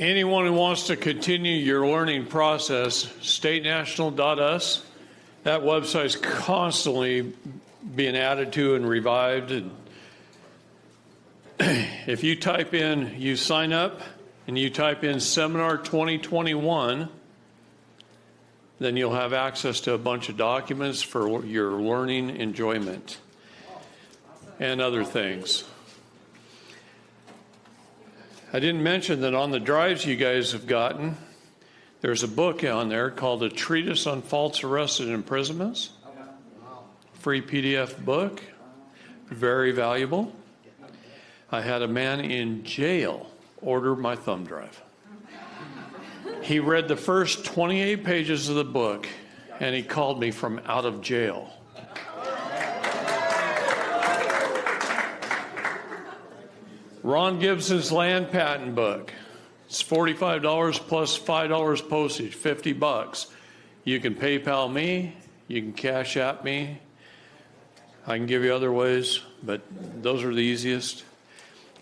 Anyone who wants to continue your learning process, statenational.us, that website's constantly being added to and revived. And if you type in, you sign up and you type in Seminar 2021, then you'll have access to a bunch of documents for your learning enjoyment and other things. I didn't mention that on the drives you guys have gotten, there's a book on there called A Treatise on False Arrests and Imprisonments. Free PDF book, very valuable. I had a man in jail order my thumb drive. He read the first 28 pages of the book, and he called me from out of jail. Ron Gibson's land patent book. It's $45 plus $5 postage, $50. You can PayPal me, you can Cash App me. I can give you other ways, but those are the easiest.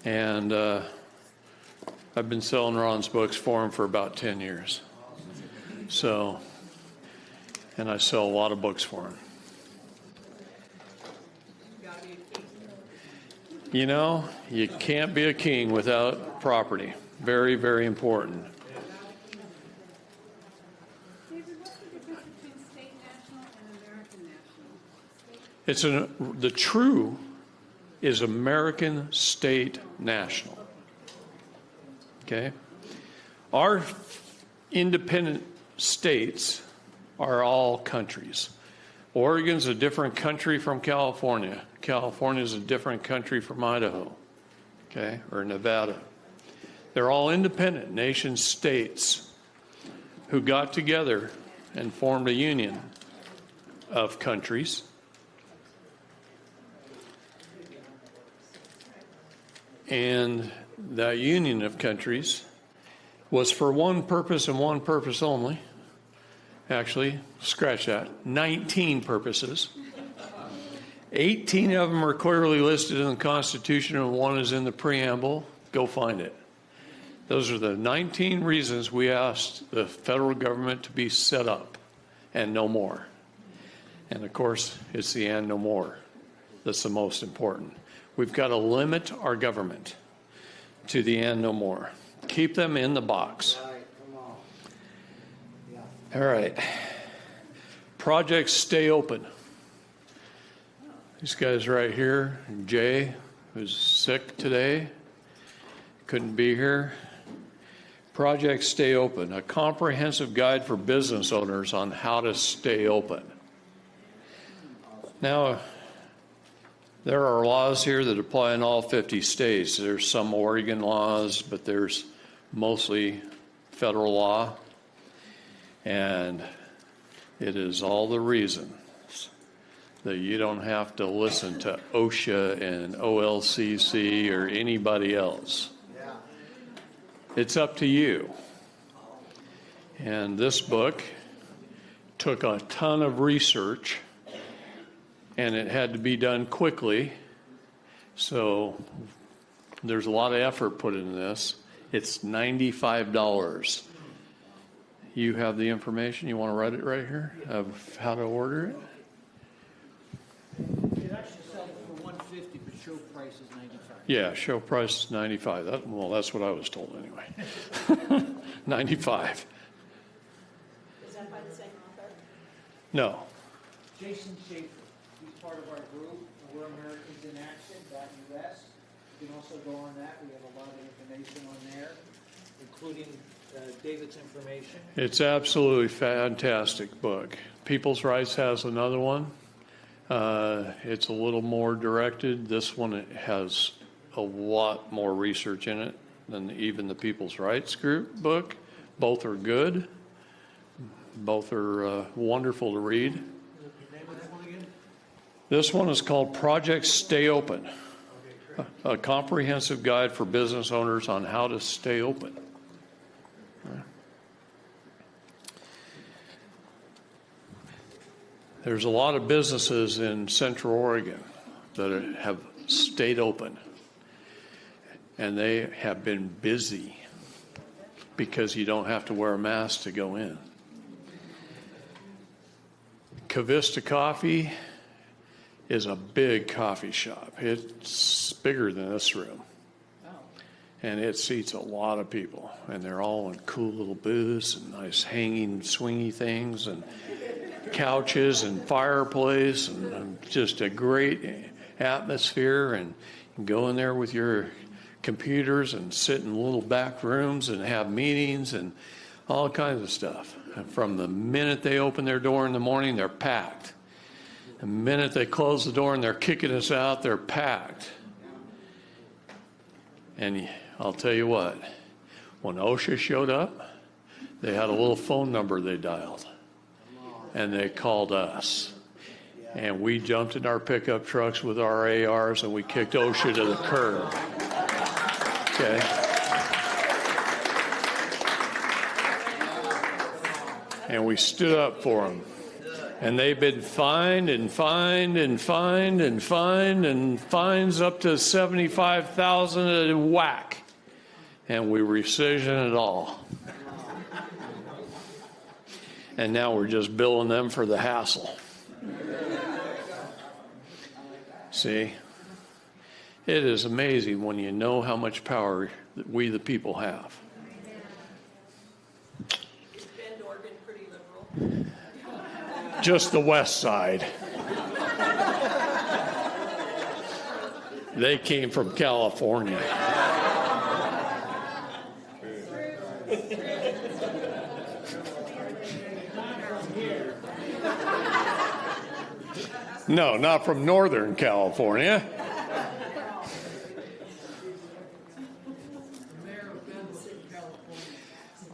And I've been selling Ron's books for him for about 10 years. So, and I sell a lot of books for him. You know, you can't be a king without property. Very, very important. David, what's the difference between state national and American national? The true is American state national. Okay? Our independent states are all countries. Oregon's a different country from California. California's a different country from Idaho, okay, or Nevada. They're all independent nation states who got together and formed a union of countries. And that union of countries was for one purpose and one purpose only. Actually, scratch that, 19 purposes. 18 of them are clearly listed in the Constitution, and one is in the preamble. Go find it. Those are the 19 reasons we asked the federal government to be set up, and no more. And of course, it's the and no more that's the most important. We've got to limit our government to the and no more. Keep them in the box. All right. Projects stay open. These guys right here, Jay, who's sick today, couldn't be here. Projects stay open, a comprehensive guide for business owners on how to stay open. Now, there are laws here that apply in all 50 states. There's some Oregon laws, but there's mostly federal law. And it is all the reason that you don't have to listen to OSHA and OLCC or anybody else. It's up to you. And this book took a ton of research, and it had to be done quickly. So there's a lot of effort put into this. It's $95. You have the information. You want to write it right here of how to order it? It actually sells for $150, but show price is $95. Yeah, show price is $95. Well, that's what I was told anyway. $95. Is that by the same author? No. Jason Schaefer, he's part of our group. We're Americans in Action.us. You can also go on that. We have a lot of information on there, including David's information. It's absolutely fantastic book. People's Rights has another one. It's a little more directed. This one has a lot more research in it than even the People's Rights Group book. Both are good. Both are wonderful to read. Name of that one again? This one is called Project Stay Open, a comprehensive guide for business owners on how to stay open. There's a lot of businesses in Central Oregon that have stayed open, and they have been busy because you don't have to wear a mask to go in. Cavista Coffee is a big coffee shop. It's bigger than this room. And it seats a lot of people. And they're all in cool little booths and nice hanging swingy things and couches and fireplace and just a great atmosphere. And you can go in there with your computers and sit in little back rooms and have meetings and all kinds of stuff. And from the minute they open their door in the morning, they're packed. The minute they close the door and they're kicking us out, they're packed. And I'll tell you what, when OSHA showed up, they had a little phone number they dialed. And they called us. And we jumped in our pickup trucks with our ARs and we kicked OSHA to the curb. Okay? And we stood up for them. And they've been fined and fined and fined and fined and fines up to $75,000 a whack. And we rescission it all. And now we're just billing them for the hassle. See? It is amazing when you know how much power that we the people have. Is Bend, Oregon pretty liberal? Just the west side. They came from California. No, not from Northern California.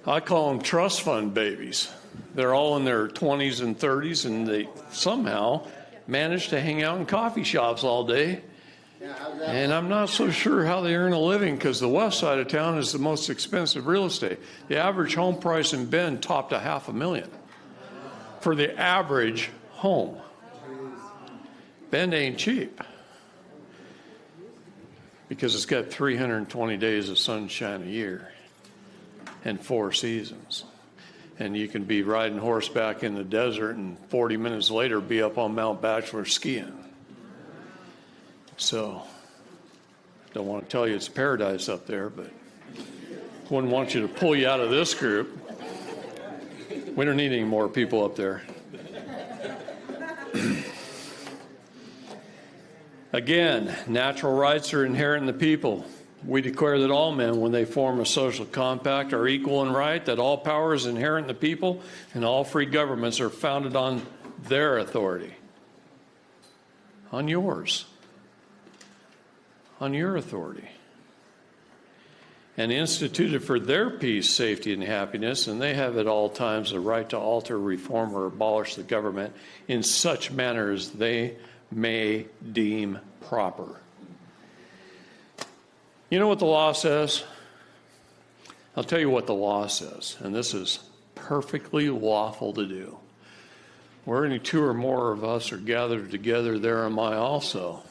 I call them trust fund babies. They're all in their 20s and 30s, and they somehow manage to hang out in coffee shops all day. And I'm not so sure how they earn a living because the west side of town is the most expensive real estate. The average home price in Bend topped $500,000 for the average home. Bend ain't cheap because it's got 320 days of sunshine a year and 4 seasons. And you can be riding horseback in the desert and 40 minutes later be up on Mount Bachelor skiing. So, don't want to tell you it's paradise up there, but wouldn't want you to pull you out of this group. We don't need any more people up there. Again, natural rights are inherent in the people. We declare that all men, when they form a social compact, are equal in right, that all power is inherent in the people, and all free governments are founded on their authority. On yours. On your authority. And instituted for their peace, safety, and happiness, and they have at all times the right to alter, reform, or abolish the government in such manner as they may deem proper. You know what the law says? I'll tell you what the law says, and this is perfectly lawful to do. Where any 2 or more of us are gathered together, there am I also.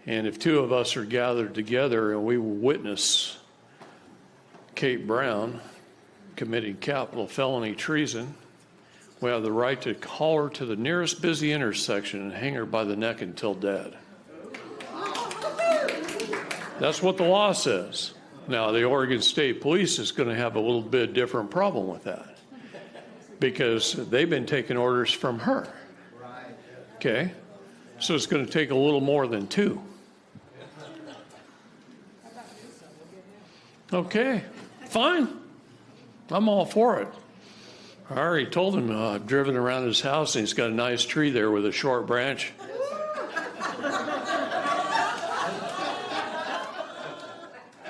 And if 2 of us are gathered together and we witness Kate Brown committing capital felony treason, we have the right to call her to the nearest busy intersection and hang her by the neck until dead. That's what the law says. Now, the Oregon State Police is going to have a little bit different problem with that because they've been taking orders from her. Okay? So it's going to take a little more than 2. Okay, fine. I'm all for it. I already told him I've driven around his house and he's got a nice tree there with a short branch.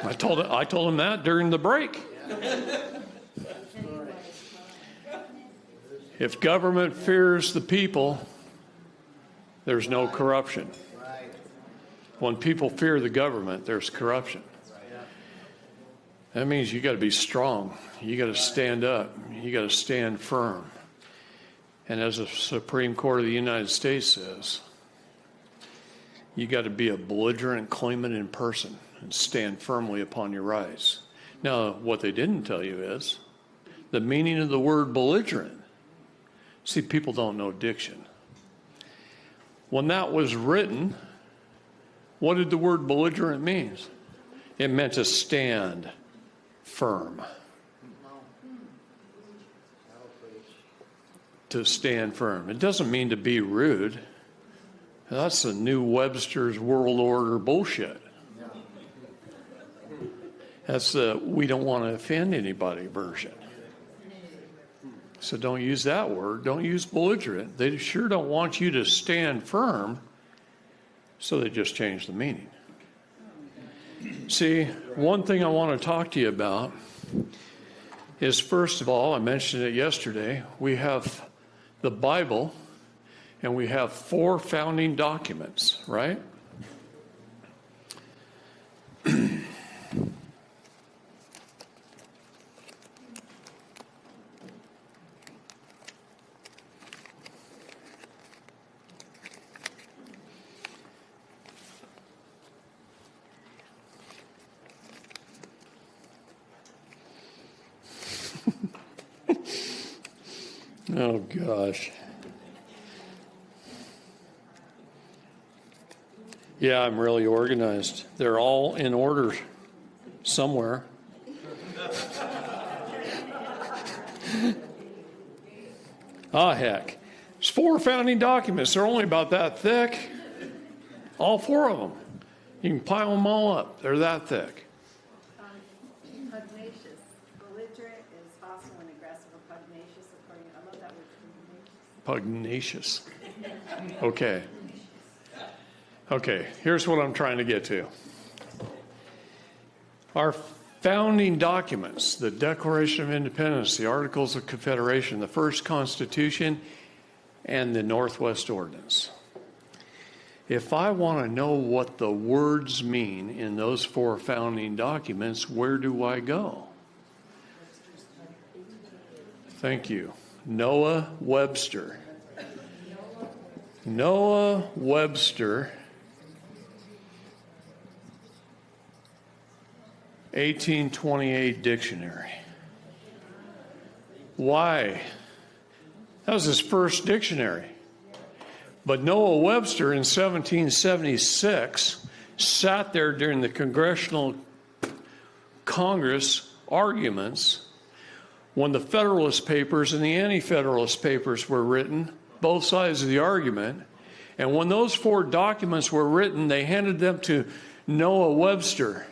I told him that during the break. If government fears the people, there's no corruption. When people fear the government, there's corruption. That means you got to be strong. You got to stand up. You got to stand firm. And as the Supreme Court of the United States says, you got to be a belligerent claimant in person and stand firmly upon your rights. Now, what they didn't tell you is the meaning of the word belligerent. See, people don't know diction. When that was written, what did the word belligerent mean? It meant to stand firm. To stand firm. It doesn't mean to be rude. That's the new Webster's World Order bullshit. That's the we don't want to offend anybody version. So don't use that word. Don't use belligerent. They sure don't want you to stand firm, so they just change the meaning. See, one thing I want to talk to you about is, first of all, I mentioned it yesterday, we have the Bible and we have 4 founding documents, right? Oh, gosh. Yeah, I'm really organized. They're all in order somewhere. Heck. There's 4 founding documents. They're only about that thick. All 4 of them. You can pile them all up. They're that thick. Pugnacious. Belligerent is hostile and aggressive or pugnacious. According, I love that word, pugnacious. Pugnacious. Okay. Okay, here's what I'm trying to get to. Our founding documents, the Declaration of Independence, the Articles of Confederation, the First Constitution, and the Northwest Ordinance. If I want to know what the words mean in those 4 founding documents, where do I go? Thank you. Noah Webster. Noah Webster, 1828 dictionary. Why? That was his first dictionary. But Noah Webster in 1776 sat there during the Congressional Congress arguments when the Federalist Papers and the Anti-Federalist Papers were written, both sides of the argument. And when those 4 documents were written, they handed them to Noah Webster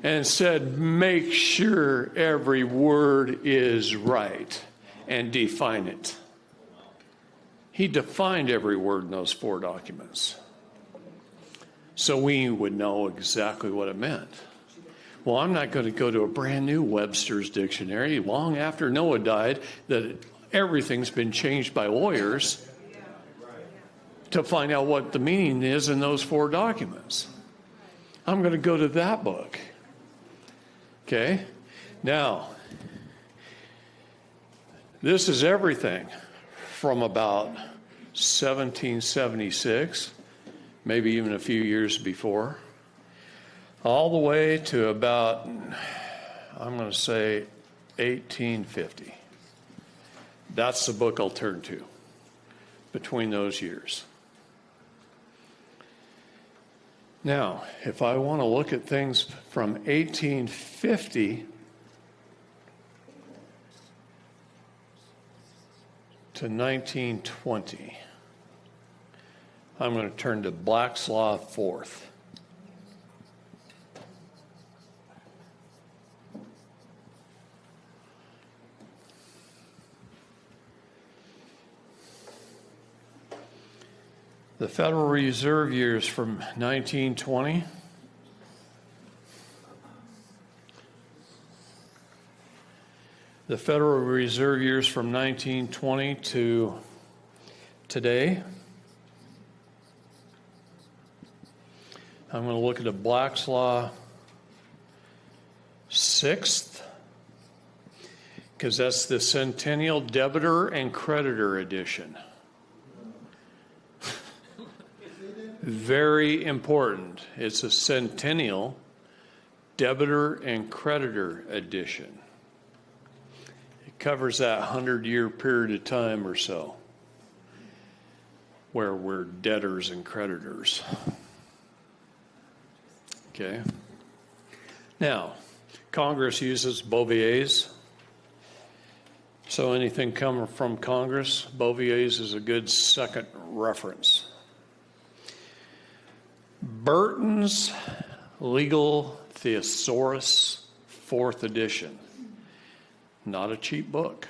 and said, make sure every word is right and define it. He defined every word in those 4 documents, so we would know exactly what it meant. Well, I'm not going to go to a brand new Webster's dictionary long after Noah died that everything's been changed by lawyers to find out what the meaning is in those 4 documents. I'm going to go to that book. Okay? Now, this is everything from about 1776, maybe even a few years before, all the way to about, I'm going to say, 1850. That's the book I'll turn to between those years. Now, if I want to look at things from 1850 to 1920, I'm going to turn to Black's Law Fourth. The Federal Reserve years from 1920 the Federal Reserve years from 1920 to today. I'm going to look at a Black's Law Sixth, because that's the Centennial Debtor and Creditor Edition. Very important. It's a centennial debtor and creditor edition. It covers that 100-year period of time or so where we're debtors and creditors. Okay. Now, Congress uses Bovier's. So anything coming from Congress, Bovier's is a good second reference. Burton's Legal Thesaurus, 4th edition. Not a cheap book.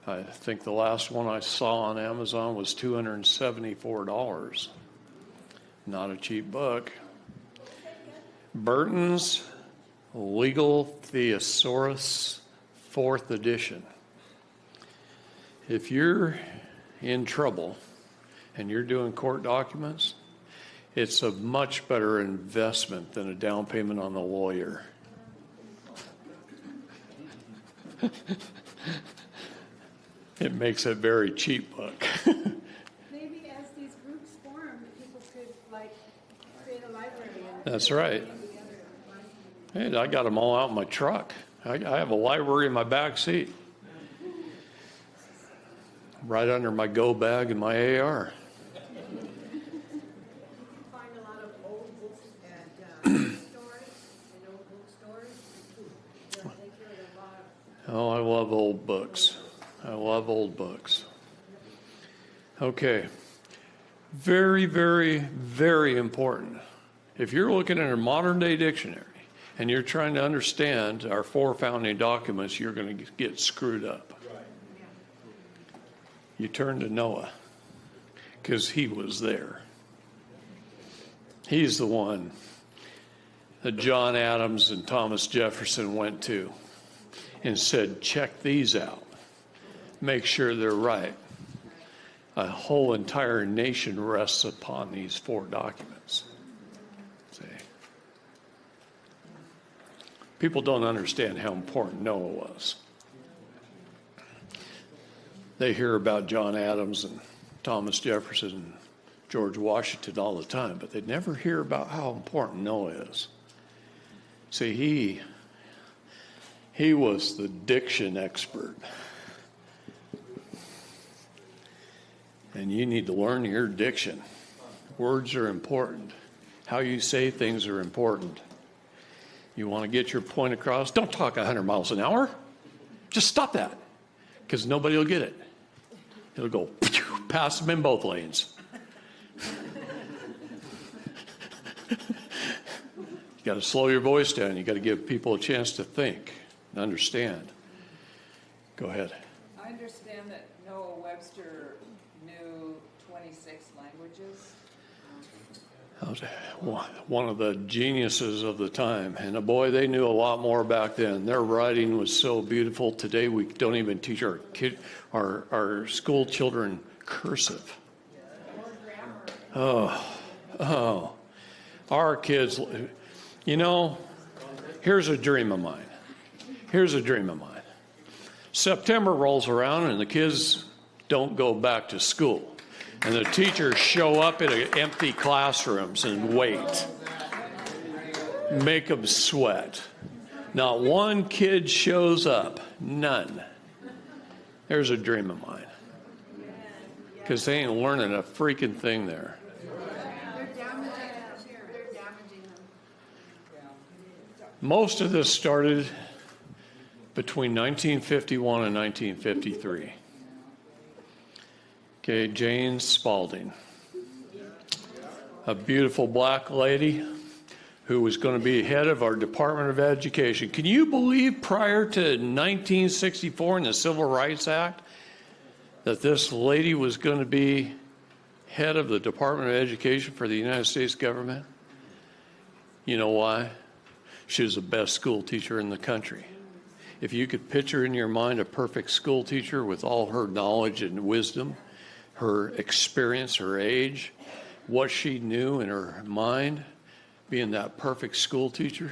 I think the last one I saw on Amazon was $274. Not a cheap book. Burton's Legal Thesaurus, 4th edition. If you're in trouble and you're doing court documents, it's a much better investment than a down payment on the lawyer. It makes a very cheap book. Maybe as these groups form, people could like create a library. That's right. Hey, I got them all out in my truck. I have a library in my back seat. Right under my go bag and my AR. Find a lot of old books at bookstores and old bookstores. They carry a lot of. Oh, I love old books. I love old books. Okay. Very, very, very important. If you're looking at a modern day dictionary and you're trying to understand our 4 founding documents, you're going to get screwed up. You turn to Noah because he was there. He's the one that John Adams and Thomas Jefferson went to and said, check these out. Make sure they're right. A whole entire nation rests upon these 4 documents. See? People don't understand how important Noah was. They hear about John Adams and Thomas Jefferson and George Washington all the time, but they never hear about how important Noah is. See, he was the diction expert. And you need to learn your diction. Words are important. How you say things are important. You want to get your point across? Don't talk 100 miles an hour. Just stop that, because nobody will get it. It'll go past them in both lanes. You got to slow your voice down. You got to give people a chance to think and understand. Go ahead. I understand that Noah Webster knew 26 languages. One of the geniuses of the time. And boy, they knew a lot more back then. Their writing was so beautiful. Today, we don't even teach our school children cursive. Oh. Our kids, you know, here's a dream of mine. September rolls around and the kids don't go back to school. And the teachers show up in empty classrooms and wait. Make them sweat. Not one kid shows up. None. There's a dream of mine. Because they ain't learning a freaking thing there. They're damaging them. Most of this started between 1951 and 1953. Okay, Jane Spalding, a beautiful black lady who was going to be head of our Department of Education. Can you believe prior to 1964 and the Civil Rights Act that this lady was going to be head of the Department of Education for the United States government? You know why? She was the best school teacher in the country. If you could picture in your mind a perfect school teacher with all her knowledge and wisdom, her experience, her age, what she knew in her mind, being that perfect school teacher,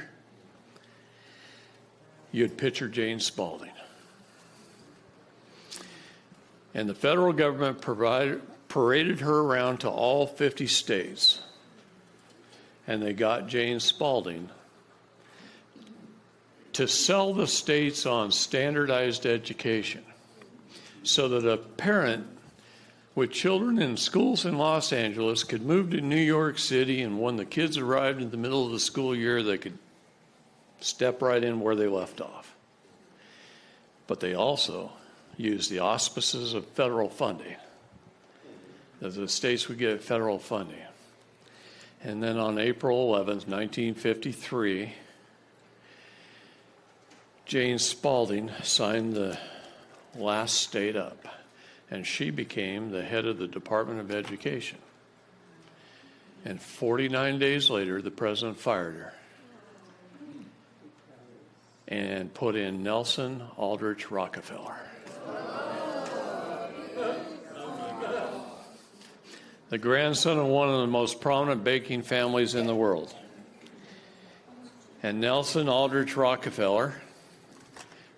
you'd picture Jane Spalding. And the federal government paraded her around to all 50 states. And they got Jane Spalding to sell the states on standardized education so that a parent with children in schools in Los Angeles could move to New York City, and when the kids arrived in the middle of the school year, they could step right in where they left off. But they also used the auspices of federal funding, that the states would get federal funding. And then on April 11th, 1953, Jane Spalding signed the last state up, and she became the head of the Department of Education. And 49 days later, the president fired her and put in Nelson Aldrich Rockefeller. The grandson of one of the most prominent banking families in the world. And Nelson Aldrich Rockefeller,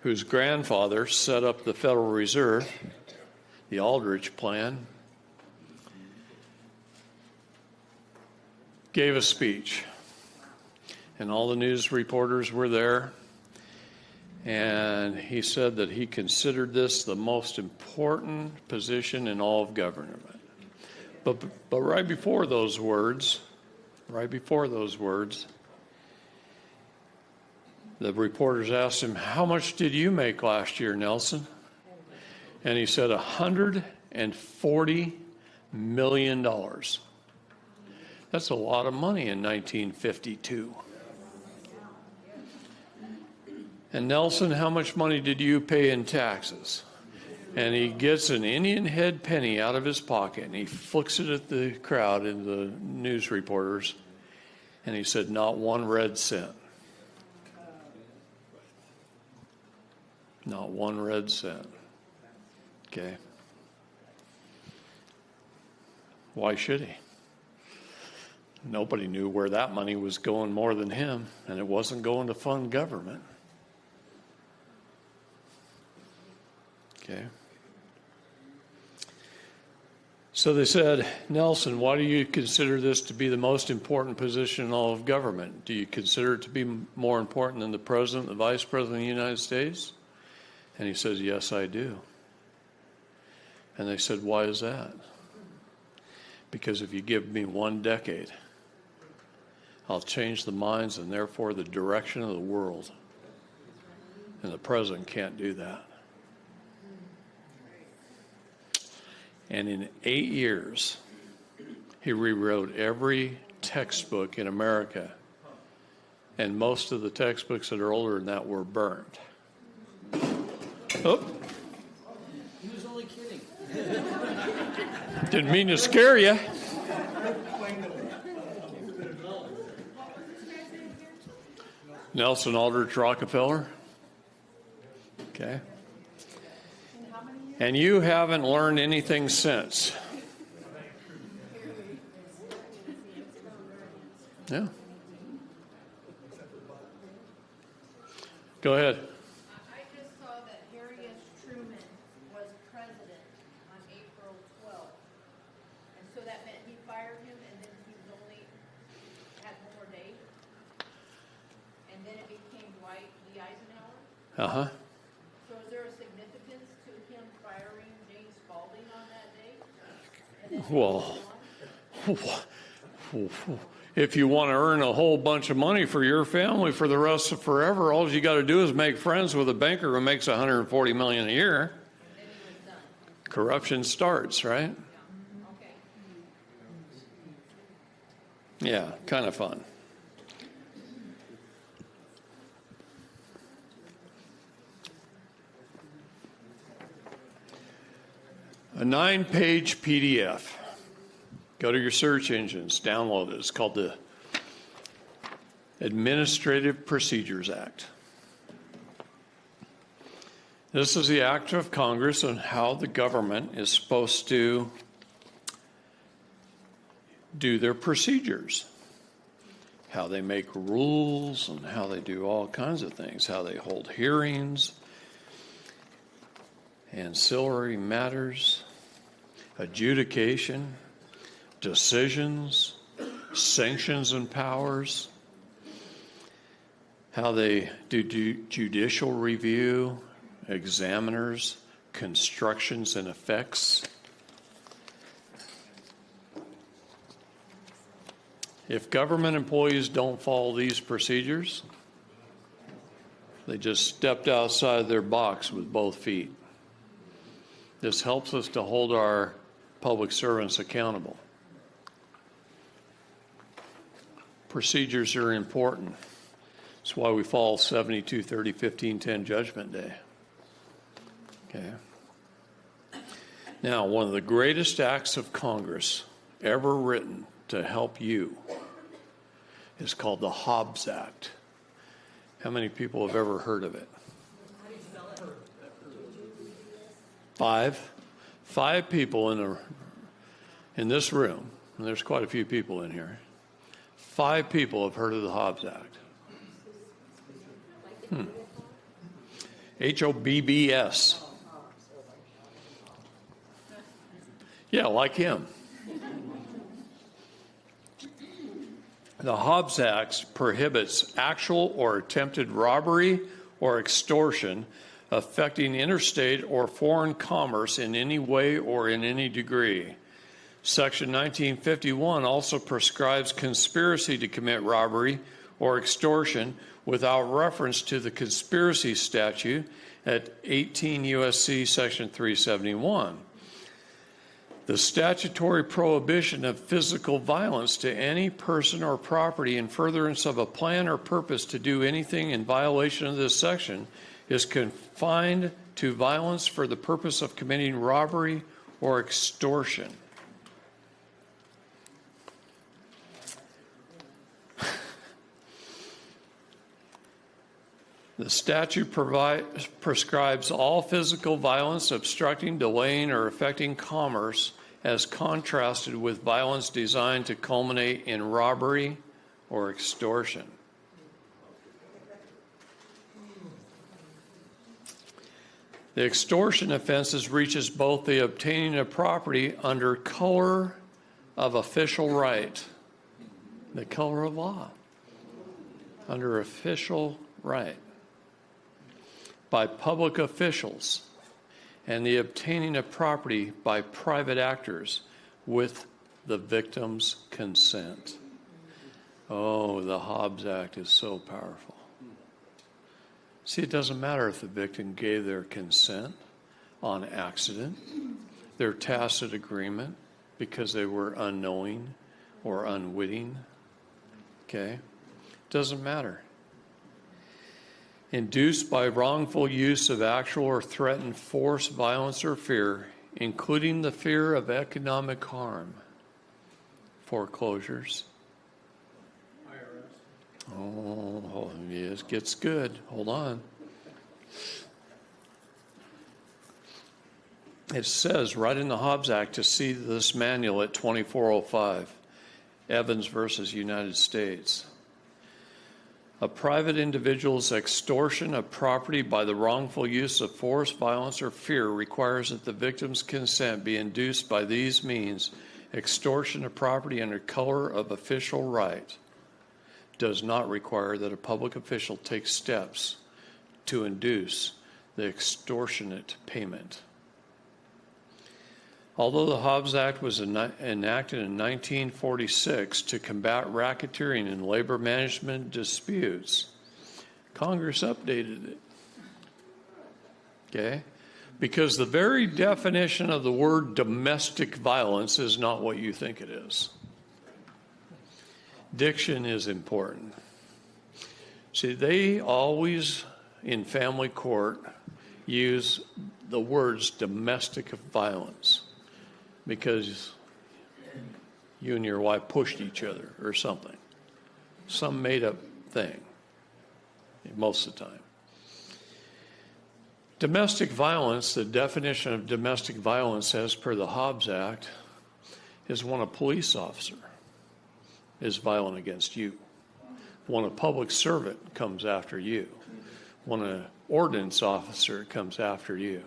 whose grandfather set up the Federal Reserve, the Aldrich Plan, gave a speech. And all the news reporters were there. And he said that he considered this the most important position in all of government. But right before those words, the reporters asked him, "How much did you make last year, Nelson?" And he said, $140 million. That's a lot of money in 1952. And Nelson, how much money did you pay in taxes? And he gets an Indian head penny out of his pocket, and he flicks it at the crowd and the news reporters, and he said, "Not one red cent." Not one red cent. Okay. Why should he? Nobody knew where that money was going more than him, and it wasn't going to fund government. Okay. So they said, "Nelson, why do you consider this to be the most important position in all of government? Do you consider it to be more important than the president, the vice president of the United States?" And he says, "Yes, I do." And they said, "Why is that?" "Because if you give me 1 decade, I'll change the minds and therefore the direction of the world. And the president can't do that." And in 8 years, he rewrote every textbook in America. And most of the textbooks that are older than that were burned. Oh. He was only kidding. Didn't mean to scare you. Nelson Aldrich Rockefeller. Okay. And you haven't learned anything since. Yeah. Go ahead. I just saw that Harry S. Truman was president on April 12th. And so that meant he fired him and then he was only had one more day. And then it became Dwight D. Eisenhower. Uh-huh. So is there a significance to him firing Jane Spalding on that day? And then Well, if you want to earn a whole bunch of money for your family for the rest of forever, all you got to do is make friends with a banker who makes $140 million a year. then he was done. Corruption starts, right? Okay. Yeah, kind of fun. A 9-page PDF. Go to your search engines, download it. It's called the Administrative Procedures Act. This is the act of Congress on how the government is supposed to do their procedures, how they make rules and how they do all kinds of things, how they hold hearings, ancillary matters, adjudication, decisions, sanctions and powers, how they do judicial review, examiners, constructions and effects. If government employees don't follow these procedures, they just stepped outside their box with both feet. This helps us to hold our public servants accountable. Procedures are important. That's why we follow 72, 30, 15, 10 Judgment Day. Okay. Now, one of the greatest acts of Congress ever written to help you is called the Hobbs Act. How many people have ever heard of it? Five people in this room, and there's quite a few people in here. 5 people have heard of the Hobbs Act. Hobbs. Yeah, like him. The Hobbs Act prohibits actual or attempted robbery or extortion affecting interstate or foreign commerce in any way or in any degree. Section 1951 also prescribes conspiracy to commit robbery or extortion without reference to the conspiracy statute at 18 U.S.C. Section 371. The statutory prohibition of physical violence to any person or property in furtherance of a plan or purpose to do anything in violation of this section is confined to violence for the purpose of committing robbery or extortion. The statute prescribes all physical violence obstructing, delaying, or affecting commerce as contrasted with violence designed to culminate in robbery or extortion. The extortion offenses reaches both the obtaining of property under color of official right, the color of law, under official right, by public officials, and the obtaining of property by private actors with the victim's consent. Oh, the Hobbs Act is so powerful. See, it doesn't matter if the victim gave their consent on accident, their tacit agreement because they were unknowing or unwitting. Okay? Doesn't matter. Induced by wrongful use of actual or threatened force, violence, or fear, including the fear of economic harm, foreclosures. Oh, yes, gets good. Hold on. It says right in the Hobbs Act to see this manual at 2405, Evans versus United States. A private individual's extortion of property by the wrongful use of force, violence, or fear requires that the victim's consent be induced by these means. Extortion of property under color of official right does not require that a public official take steps to induce the extortionate payment. Although the Hobbs Act was enacted in 1946 to combat racketeering and labor management disputes, Congress updated it. Okay? Because the very definition of the word domestic violence is not what you think it is. Diction is important. See, they always, in family court, use the words domestic violence because you and your wife pushed each other or something. Some made-up thing, most of the time. Domestic violence, the definition of domestic violence as per the Hobbs Act, is when a police officer is violent against you, when a public servant comes after you, when an ordinance officer comes after you.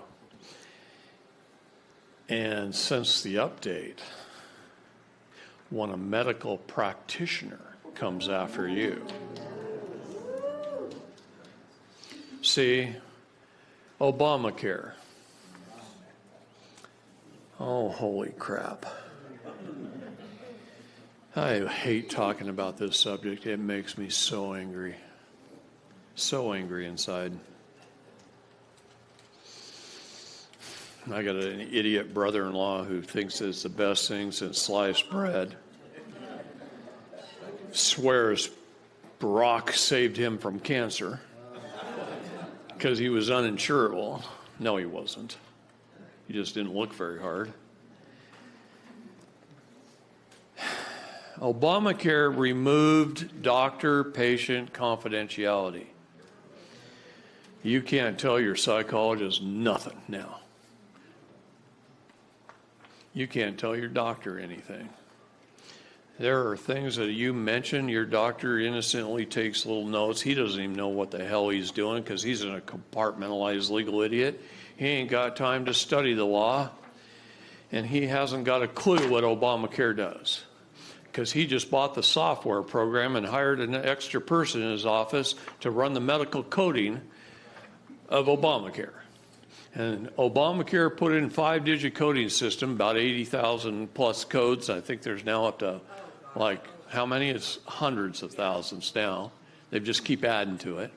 And since the update, when a medical practitioner comes after you. See, Obamacare. Oh, holy crap. I hate talking about this subject. It makes me so angry. So angry inside. I got an idiot brother-in-law who thinks it's the best thing since sliced bread. Swears Barack saved him from cancer because he was uninsurable. No, he wasn't. He just didn't look very hard. Obamacare removed doctor-patient confidentiality. You can't tell your psychologist nothing now. You can't tell your doctor anything. There are things that you mention, your doctor innocently takes little notes. He doesn't even know what the hell he's doing because he's a compartmentalized legal idiot. He ain't got time to study the law, and he hasn't got a clue what Obamacare does because he just bought the software program and hired an extra person in his office to run the medical coding of Obamacare. And Obamacare put in 5-digit coding system, about 80,000 plus codes. I think there's now up to like how many? It's hundreds of thousands now. They just keep adding to it.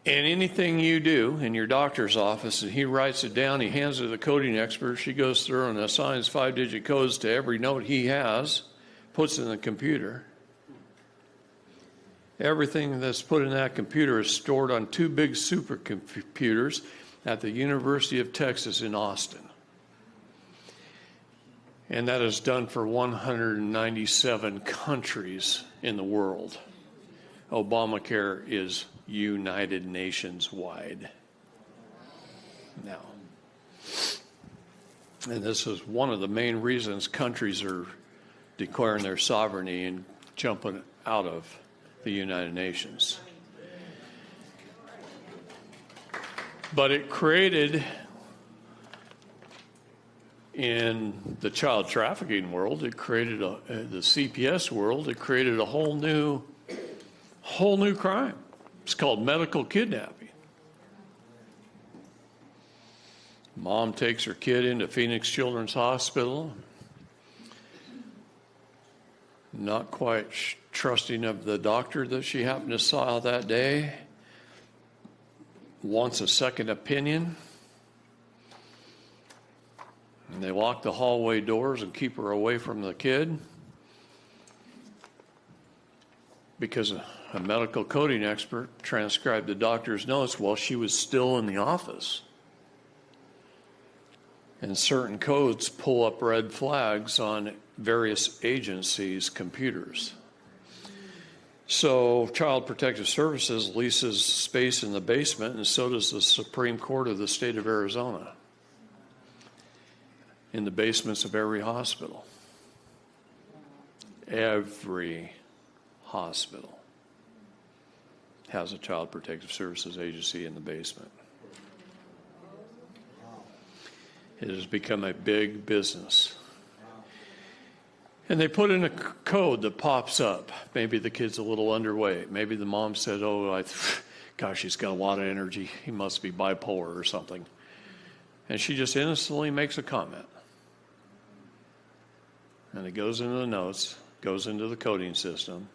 And anything you do in your doctor's office, and he writes it down, he hands it to the coding expert, she goes through and assigns 5-digit codes to every note he has, puts it in the computer. Everything that's put in that computer is stored on 2 big supercomputers at the University of Texas in Austin. And that is done for 197 countries in the world. Obamacare is United Nations wide now. And this is one of the main reasons countries are declaring their sovereignty and jumping out of the United Nations. But it created, in the child trafficking world, it created the CPS world, it created a whole new crime. It's called medical kidnapping. Mom takes her kid into Phoenix Children's Hospital, not quite trusting of the doctor that she happened to saw that day, wants a second opinion, and they lock the hallway doors and keep her away from the kid because a medical coding expert transcribed the doctor's notes while she was still in the office. And certain codes pull up red flags on various agencies' computers. So Child Protective Services leases space in the basement, and so does the Supreme Court of the state of Arizona, in the basements of every hospital. Every hospital has a Child Protective Services agency in the basement. It has become a big business. And they put in a code that pops up. Maybe the kid's a little underweight. Maybe the mom said, gosh, he's got a lot of energy. He must be bipolar or something. And she just innocently makes a comment. And it goes into the notes, goes into the coding system,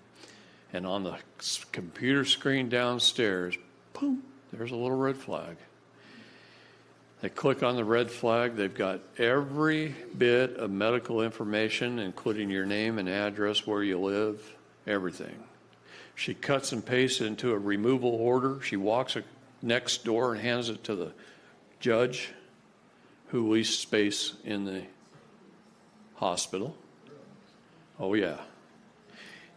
and on the computer screen downstairs, boom, there's a little red flag. They click on the red flag. They've got every bit of medical information, including your name and address, where you live, everything. She cuts and pastes it into a removal order. She walks next door and hands it to the judge who leased space in the hospital. Oh, yeah.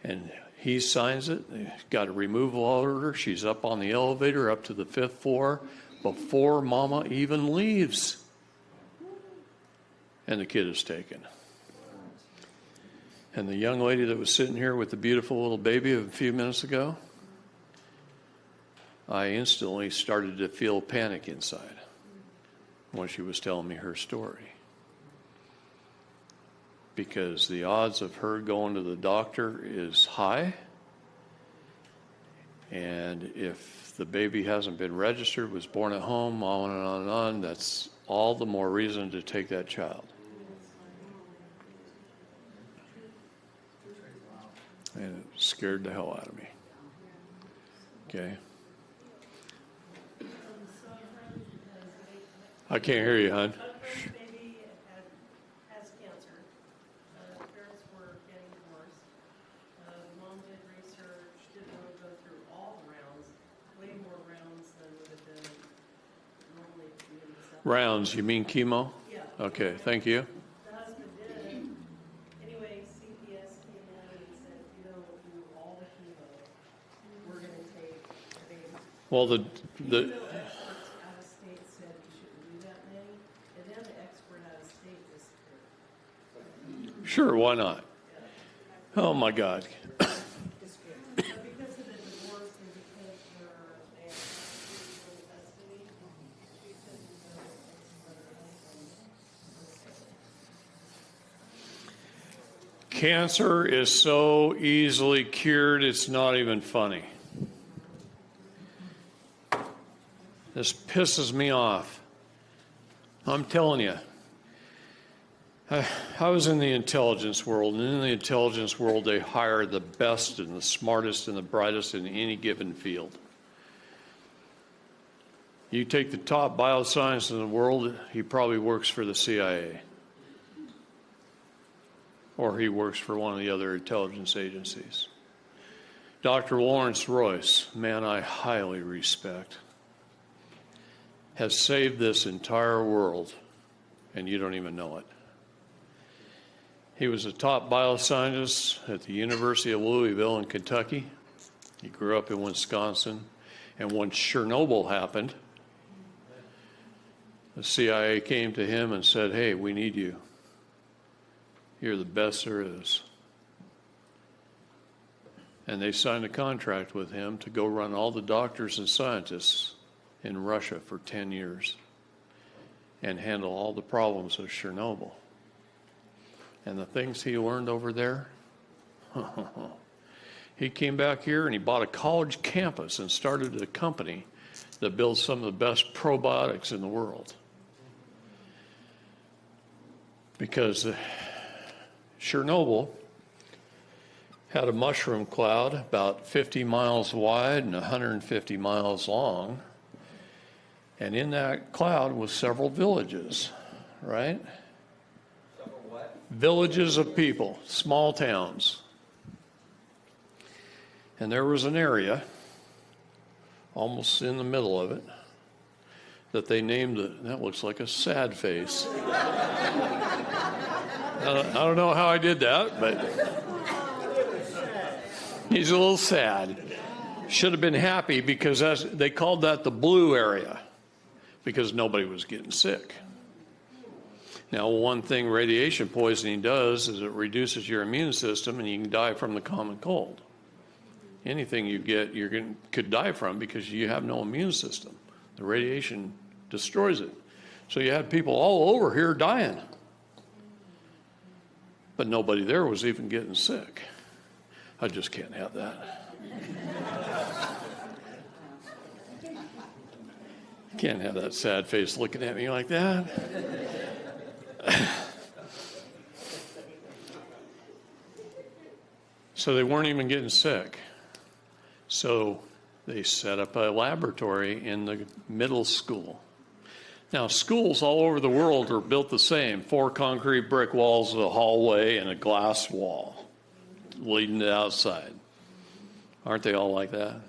And he signs it. They've got a removal order. She's up on the elevator up to the 5th floor before Mama even leaves. And the kid is taken. And the young lady that was sitting here with the beautiful little baby a few minutes ago, I instantly started to feel panic inside when she was telling me her story. Because the odds of her going to the doctor is high, And if the baby hasn't been registered, was born at home, on and on and on, that's all the more reason to take that child. And it scared the hell out of me. Okay. I can't hear you, hon. First baby has cancer. Parents were getting divorced. Mom did research, didn't want to go through all the rounds, way more rounds than would have been normally doing stuff. Rounds, you mean chemo? Yeah. Okay, thank you. The husband did. Anyway, CPS came in and said, if you don't do all the chemo, we're gonna take the baby. Well, Even though experts out of state said you shouldn't do that many, and then the expert out of state disappeared. sure, why not? Oh my God. But because of the divorce and because they have legal custody, she couldn't go expert her husband. Cancer is so easily cured, it's not even funny. This pisses me off. I'm telling you. I was in the intelligence world, and in the intelligence world, they hire the best and the smartest and the brightest in any given field. You take the top bioscientist in the world, he probably works for the CIA. Or he works for one of the other intelligence agencies. Dr. Lawrence Royce, man I highly respect, has saved this entire world, and you don't even know it. He was a top bioscientist at the University of Louisville in Kentucky. He grew up in Wisconsin. And when Chernobyl happened, the CIA came to him and said, hey, we need you. You're the best there is. And they signed a contract with him to go run all the doctors and scientists in Russia for 10 years and handle all the problems of Chernobyl. And the things he learned over there, he came back here and he bought a college campus and started a company that builds some of the best probiotics in the world. Because Chernobyl had a mushroom cloud about 50 miles wide and 150 miles long. And in that cloud was several villages, right? Several what? Villages of people, small towns. And there was an area, almost in the middle of it, that they named it, that looks like a sad face. I don't know how I did that, but he's a little sad. Should have been happy because they called that the blue area because nobody was getting sick. Now, one thing radiation poisoning does is it reduces your immune system and you can die from the common cold. Anything you get, could die from because you have no immune system. The radiation destroys it. So you had people all over here dying. But nobody there was even getting sick. I just can't have that. Can't have that sad face looking at me like that. So they weren't even getting sick. So they set up a laboratory in the middle school. Now, schools all over the world are built the same. 4 concrete brick walls, a hallway, and a glass wall leading to outside. Aren't they all like that?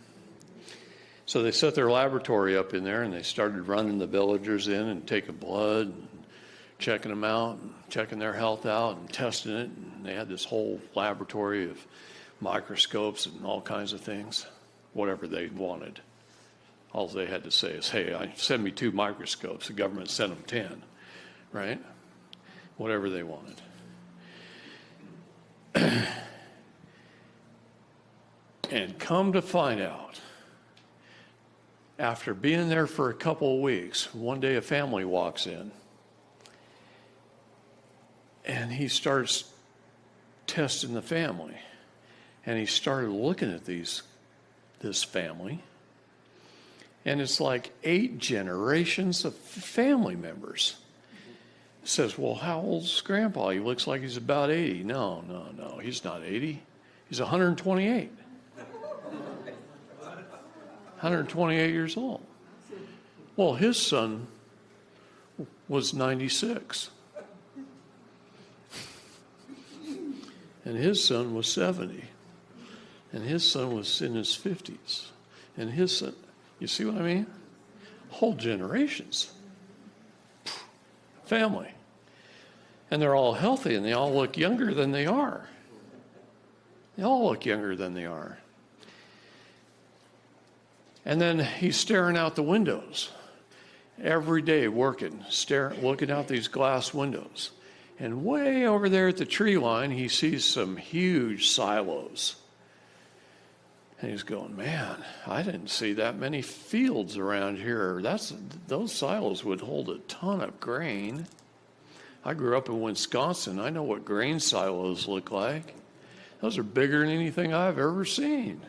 So they set their laboratory up in there, and they started running the villagers in and taking blood, and checking them out, and checking their health out, and testing it. And they had this whole laboratory of microscopes and all kinds of things, whatever they wanted. All they had to say is, hey, send me 2 microscopes. The government sent them 10, right? Whatever they wanted. And come to find out, after being there for a couple of weeks, one day a family walks in, and he starts testing the family. And he started looking at these this family. And it's like 8 generations of family members. Says, well, how old's Grandpa? He looks like he's about 80. No, he's not 80. He's 128. 128 years old. Well, his son was 96. And his son was 70. And his son was in his 50s. And his son, you see what I mean? Whole generations. Family. And they're all healthy and they all look younger than they are. They all look younger than they are. And then he's staring out the windows every day, working, looking out these glass windows. And way over there at the tree line, he sees some huge silos. And he's going, man, I didn't see that many fields around here. Those silos would hold a ton of grain. I grew up in Wisconsin. I know what grain silos look like. Those are bigger than anything I've ever seen.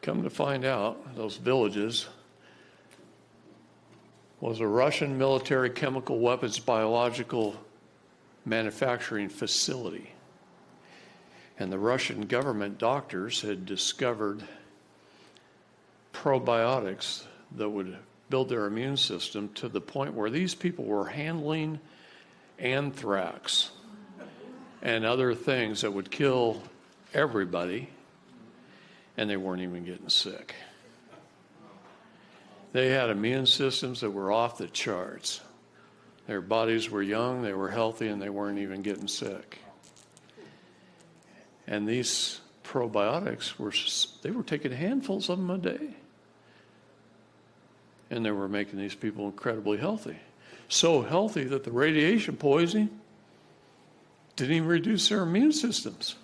Come to find out, those villages was a Russian military chemical weapons biological manufacturing facility. And the Russian government doctors had discovered probiotics that would build their immune system to the point where these people were handling anthrax and other things that would kill everybody, and they weren't even getting sick. They had immune systems that were off the charts. Their bodies were young, they were healthy, and they weren't even getting sick. And these probiotics they were taking handfuls of them a day. And they were making these people incredibly healthy. So healthy that the radiation poisoning didn't even reduce their immune systems.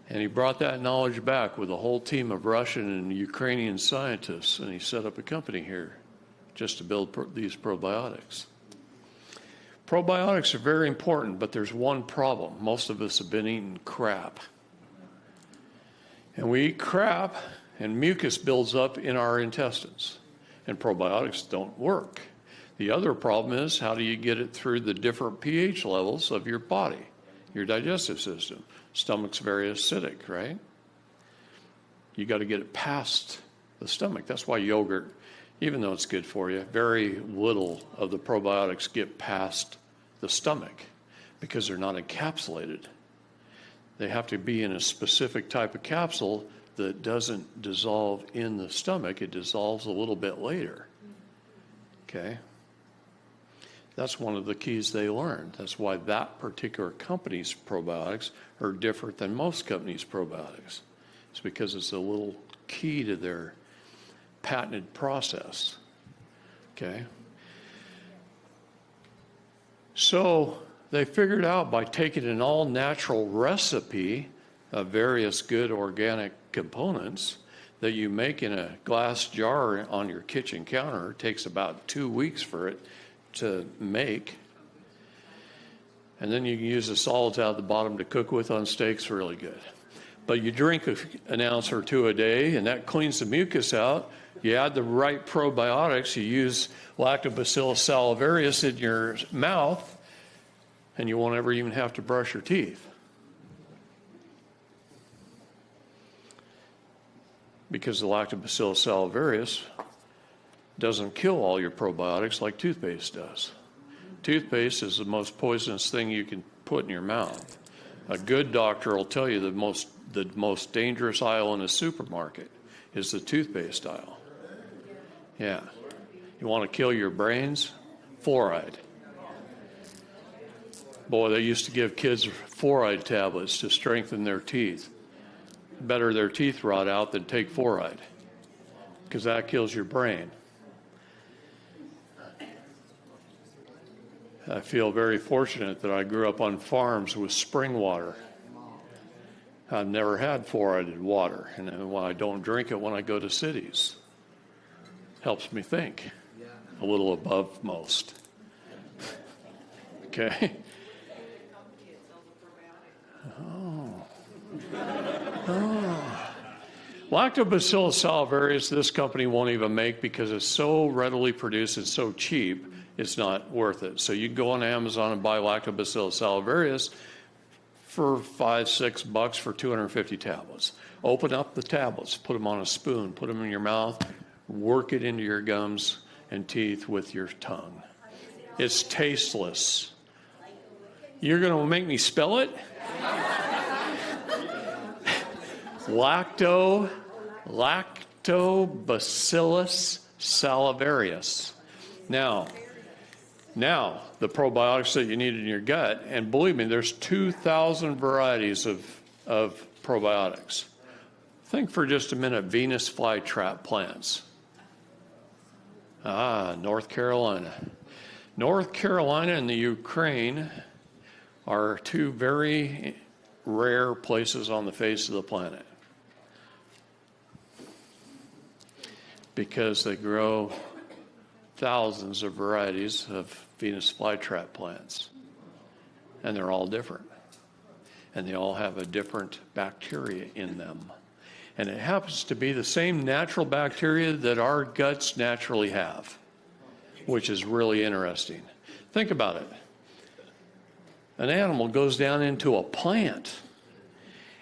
And he brought that knowledge back with a whole team of Russian and Ukrainian scientists, and he set up a company here just to build these probiotics. Probiotics are very important, but there's one problem. Most of us have been eating crap. And we eat crap, and mucus builds up in our intestines, and probiotics don't work. The other problem is, how do you get it through the different pH levels of your body, your digestive system? Stomach's very acidic, right? You got to get it past the stomach. That's why yogurt, even though it's good for you, very little of the probiotics get past the stomach because they're not encapsulated. They have to be in a specific type of capsule that doesn't dissolve in the stomach. It dissolves a little bit later. Okay? That's one of the keys they learned. That's why that particular company's probiotics are different than most companies' probiotics. It's because it's a little key to their patented process. Okay? So they figured out by taking an all-natural recipe of various good organic components that you make in a glass jar on your kitchen counter. It takes about 2 weeks for it to make. And then you can use the solids out the bottom to cook with on steaks, really good. But you drink an ounce or two a day, and that cleans the mucus out. You add the right probiotics, you use Lactobacillus salivarius in your mouth, and you won't ever even have to brush your teeth. Because the Lactobacillus salivarius doesn't kill all your probiotics like toothpaste does. Toothpaste is the most poisonous thing you can put in your mouth. A good doctor will tell you the most dangerous aisle in a supermarket is the toothpaste aisle. Yeah. You want to kill your brains? Fluoride. Boy, they used to give kids fluoride tablets to strengthen their teeth. Better their teeth rot out than take fluoride, because that kills your brain. I feel very fortunate that I grew up on farms with spring water. I've never had fluoridated water, and I don't drink it when I go to cities. Helps me think a little above most. Okay? Lactobacillus salivarius, this company won't even make because it's so readily produced and so cheap, it's not worth it. So you can go on Amazon and buy Lactobacillus salivarius for $5-6 for 250 tablets. Open up the tablets, put them on a spoon, put them in your mouth, work it into your gums and teeth with your tongue. It's tasteless. You're going to make me spell it? Lactobacillus salivarius. Now, the probiotics that you need in your gut, and believe me, there's 2,000 varieties of probiotics. Think for just a minute, Venus flytrap plants. North Carolina. North Carolina and the Ukraine are two very rare places on the face of the planet because they grow thousands of varieties of Venus flytrap plants, and they're all different, and they all have a different bacteria in them, and it happens to be the same natural bacteria that our guts naturally have, which is really interesting. Think about it. An animal goes down into a plant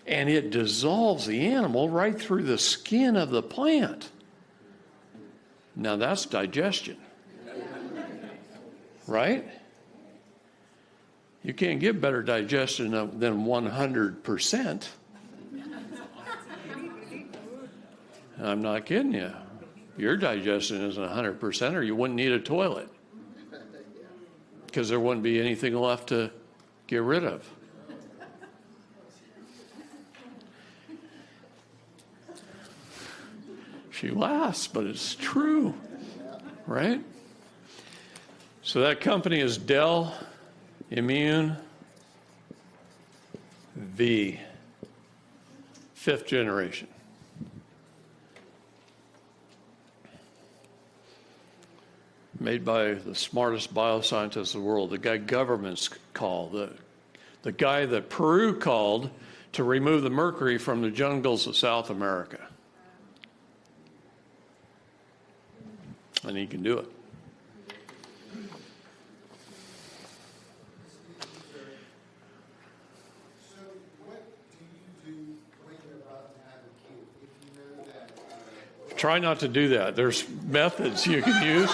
and it dissolves the animal right through the skin of the plant. Now that's digestion, right? You can't get better digestion than 100%. I'm not kidding you. Your digestion isn't 100%, or you wouldn't need a toilet, because there wouldn't be anything left to get rid of. She laughs, but it's true, right? So that company is Dell Immune V, 5th generation. Made by the smartest bioscientist in the world, the guy governments call, the guy that Peru called to remove the mercury from the jungles of South America. And he can do it. So what do you do when you're about to have a kid? If you know that... Try not to do that. There's methods you can use.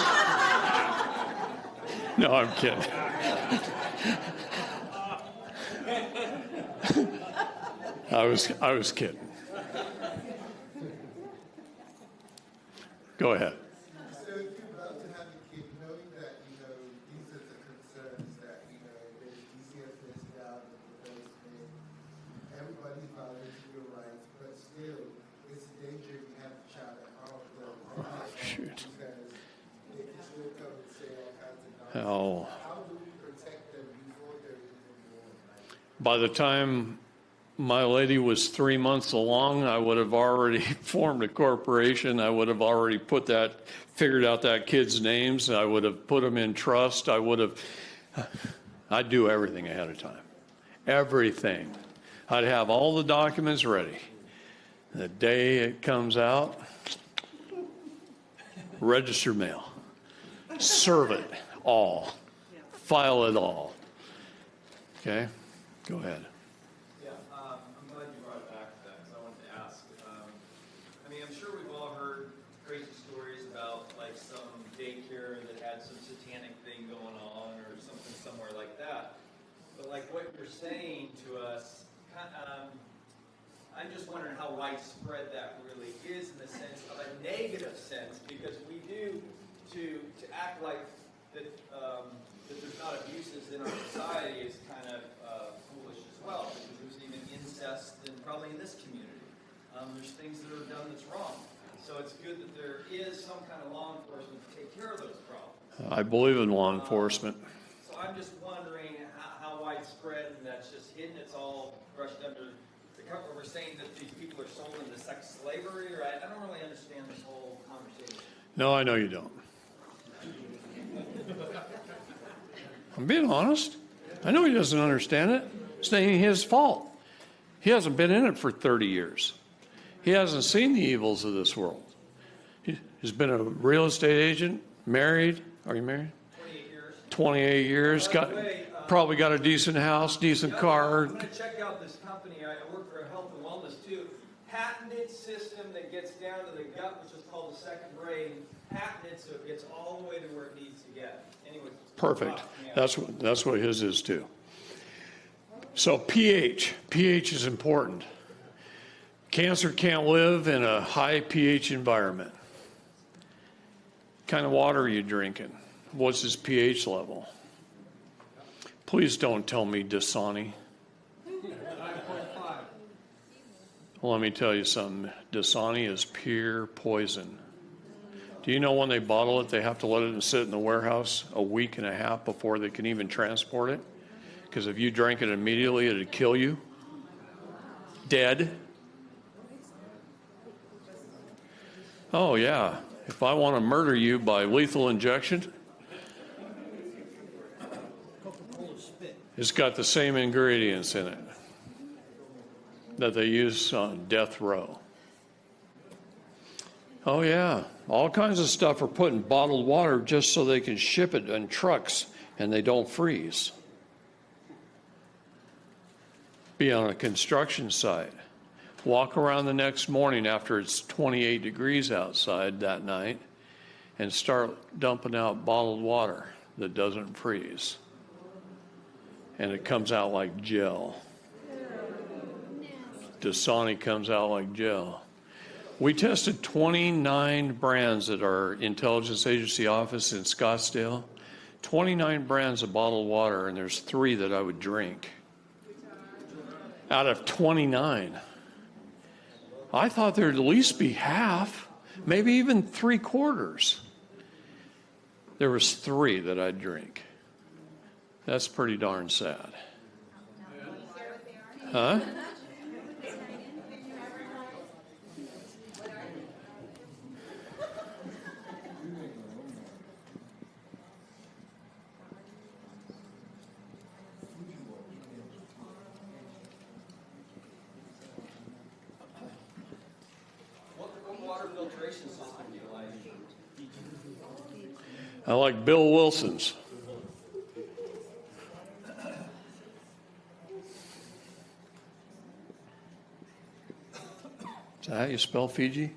No, I'm kidding. I was kidding. Go ahead. So if you're about to have a kid, knowing that, these are the concerns that, there's DCFS down in the basement, everybody's violating your rights, but still, it's a danger if you have a child at home. Shoot. Because they can still come and say all kinds of nonsense. Oh. How do we protect them before they're even born? By the time my lady was 3 months along, I would have already formed a corporation. I would have already figured out that kid's names. I would have put them in trust. I'd do everything ahead of time. Everything. I'd have all the documents ready. The day it comes out, register mail. Serve it all. File it all. Okay? Go ahead. I'm glad you brought it back to that, because I wanted to ask. I'm sure we've all heard crazy stories about like some daycare that had some satanic thing going on or something somewhere like that. But like what you're saying to us, I'm just wondering how widespread that really is in the sense of a negative sense, because we do to act like that that there's not abuses in our society is kind of foolish as well, because there's even incest and probably in this community. There's things that are done that's wrong. So it's good that there is some kind of law enforcement to take care of those problems. I believe in law enforcement. So I'm just wondering how widespread, and that's just hidden, it's all brushed under the cover. We're saying that these people are sold into sex slavery, or I don't really understand this whole conversation. No, I know you don't. I'm being honest. I know he doesn't understand it. It's not his fault. He hasn't been in it for 30 years. He hasn't seen the evils of this world. He's been a real estate agent, married. Are you married? 28 years. 28 years. By the way, Probably got a decent house, decent car. I'm gonna check out this company. I work for Health and Wellness too. Patented system that gets down to the gut, which is called the second brain. Patented, so it gets all the way to where it needs to get. Anyway. Perfect. Yeah. That's what his is too. So pH is important. Cancer can't live in a high pH environment. What kind of water are you drinking? What's his pH level? Please don't tell me Dasani. Well, let me tell you something. Dasani is pure poison. Do you know when they bottle it, they have to let it sit in the warehouse a week and a half before they can even transport it? Because if you drank it immediately, it'd kill you. Dead. Oh, yeah. If I want to murder you by lethal injection, it's got the same ingredients in it that they use on death row. Oh, yeah. All kinds of stuff are put in bottled water just so they can ship it in trucks and they don't freeze. Be on a construction site. Walk around the next morning after it's 28 degrees outside that night and start dumping out bottled water that doesn't freeze. And it comes out like gel. Dasani comes out like gel. We tested 29 brands at our intelligence agency office in Scottsdale. 29 brands of bottled water, and there's 3 that I would drink. Out of 29. I thought there'd at least be half, maybe even 3/4. There was 3 that I'd drink. That's pretty darn sad. Huh? What water filtration system do you like? I like Bill Wilson's. Is that how you spell Fiji?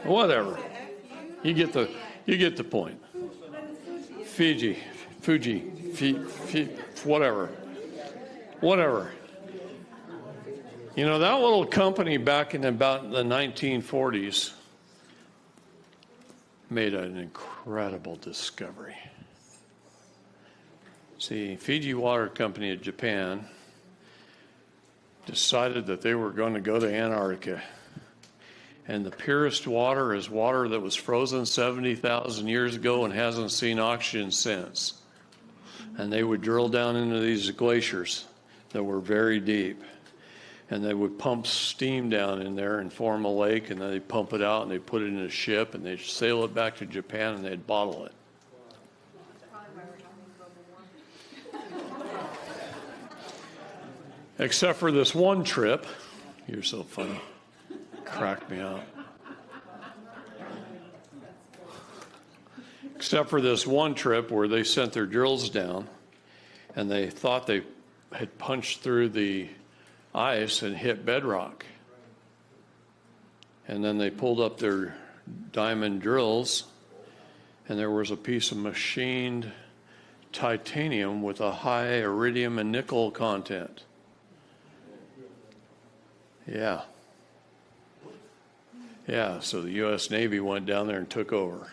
Whatever. You get the point. Fiji, whatever. You know, that little company back in about the 1940s made an incredible discovery. See, Fiji Water Company of Japan decided that they were going to go to Antarctica. And the purest water is water that was frozen 70,000 years ago and hasn't seen oxygen since. And they would drill down into these glaciers that were very deep. And they would pump steam down in there and form a lake, and then they'd pump it out and they'd put it in a ship and they'd sail it back to Japan and they'd bottle it. Except for this one trip. You're so funny. Cracked me up. Except for this one trip where they sent their drills down and they thought they had punched through the ice and hit bedrock. And then they pulled up their diamond drills and there was a piece of machined titanium with a high iridium and nickel content. Yeah. Yeah, so the U.S. Navy went down there and took over.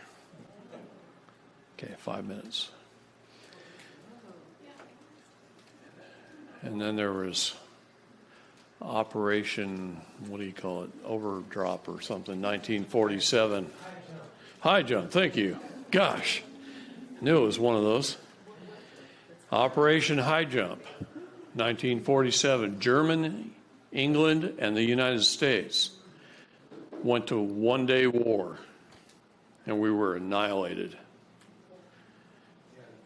Okay, 5 minutes. And then there was Operation, what do you call it, Overdrop or something, 1947. High jump, thank you. Gosh, I knew it was one of those. Operation High Jump, 1947. Germany, England, and the United States went to one-day war, and we were annihilated.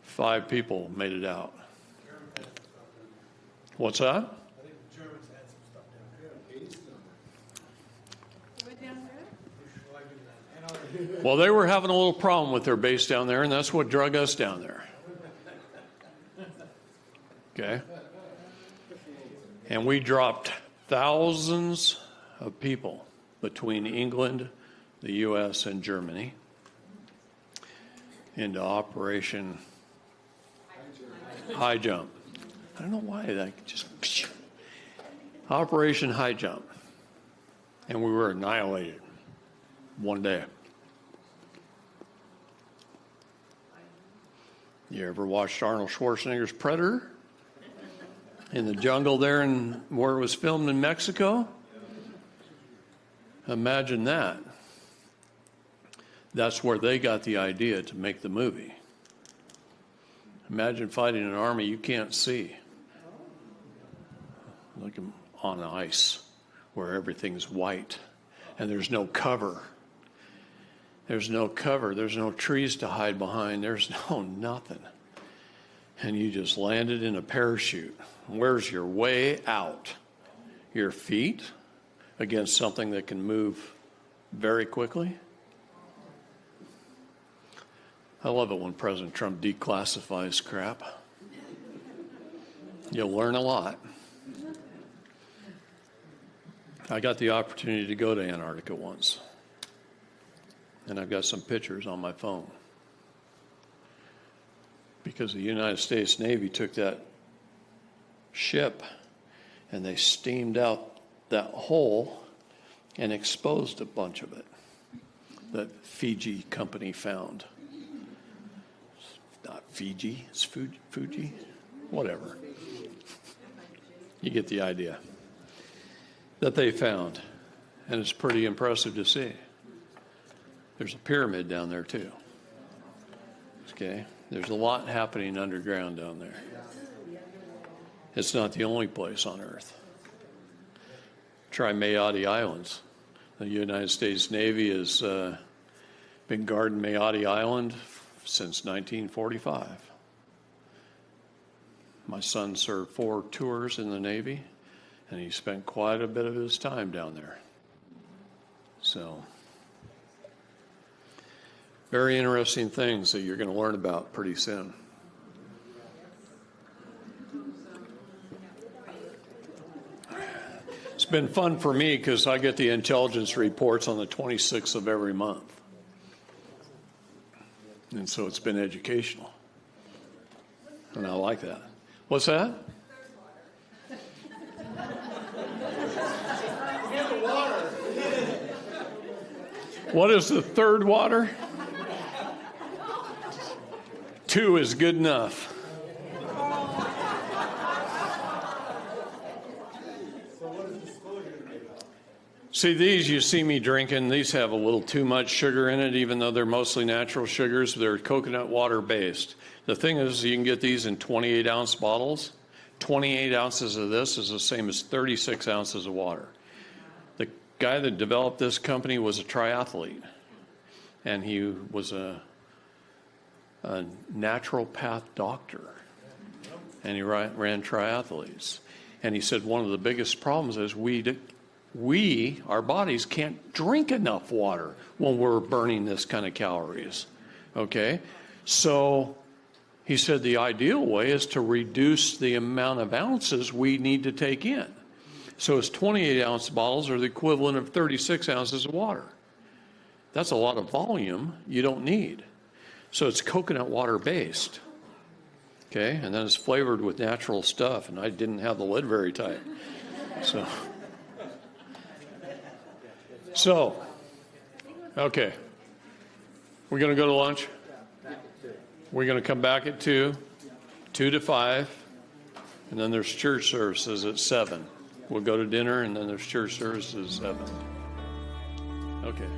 5 people made it out. What's that? Well, they were having a little problem with their base down there, and that's what drug us down there. Okay? And we dropped thousands of people between England, the U.S., and Germany into Operation High Jump. I don't know why that just... Operation High Jump. And we were annihilated one day. You ever watched Arnold Schwarzenegger's Predator? In the jungle there and where it was filmed in Mexico? Imagine that. That's where they got the idea to make the movie. Imagine fighting an army you can't see. Like on ice, where everything's white and there's no cover. There's no cover. There's no trees to hide behind. There's no nothing. And you just landed in a parachute. Where's your way out? Your feet against something that can move very quickly? I love it when President Trump declassifies crap. You'll learn a lot. I got the opportunity to go to Antarctica once. And I've got some pictures on my phone. Because the United States Navy took that ship and they steamed out that hole and exposed a bunch of it that Fiji company found. It's not Fiji, it's Fuji, whatever. You get the idea. That they found. And it's pretty impressive to see. There's a pyramid down there too. Okay? There's a lot happening underground down there. It's not the only place on Earth. Try Mayotte Islands. The United States Navy has been guarding Mayotte Island since 1945. My son served 4 tours in the Navy, and he spent quite a bit of his time down there. So, very interesting things that you're going to learn about pretty soon. It's been fun for me because I get the intelligence reports on the 26th of every month. And so it's been educational. And I like that. What's that? What is the third water? 2 is good enough. See, these you see me drinking, these have a little too much sugar in it, even though they're mostly natural sugars. They're coconut water based. The thing is, you can get these in 28-ounce bottles. 28 ounces of this is the same as 36 ounces of water. The guy that developed this company was a triathlete, and he was a naturopath doctor, and he ran triathletes. And he said one of the biggest problems is our bodies can't drink enough water when we're burning this kind of calories. Okay? So he said the ideal way is to reduce the amount of ounces we need to take in. So his 28-ounce bottles are the equivalent of 36 ounces of water. That's a lot of volume you don't need. So it's coconut water based. Okay? And then it's flavored with natural stuff, and I didn't have the lid very tight. So, okay. We're going to go to lunch. We're going to come back at 2 to 5, and then there's church services at 7. We'll go to dinner, and then there's church services at 7. Okay.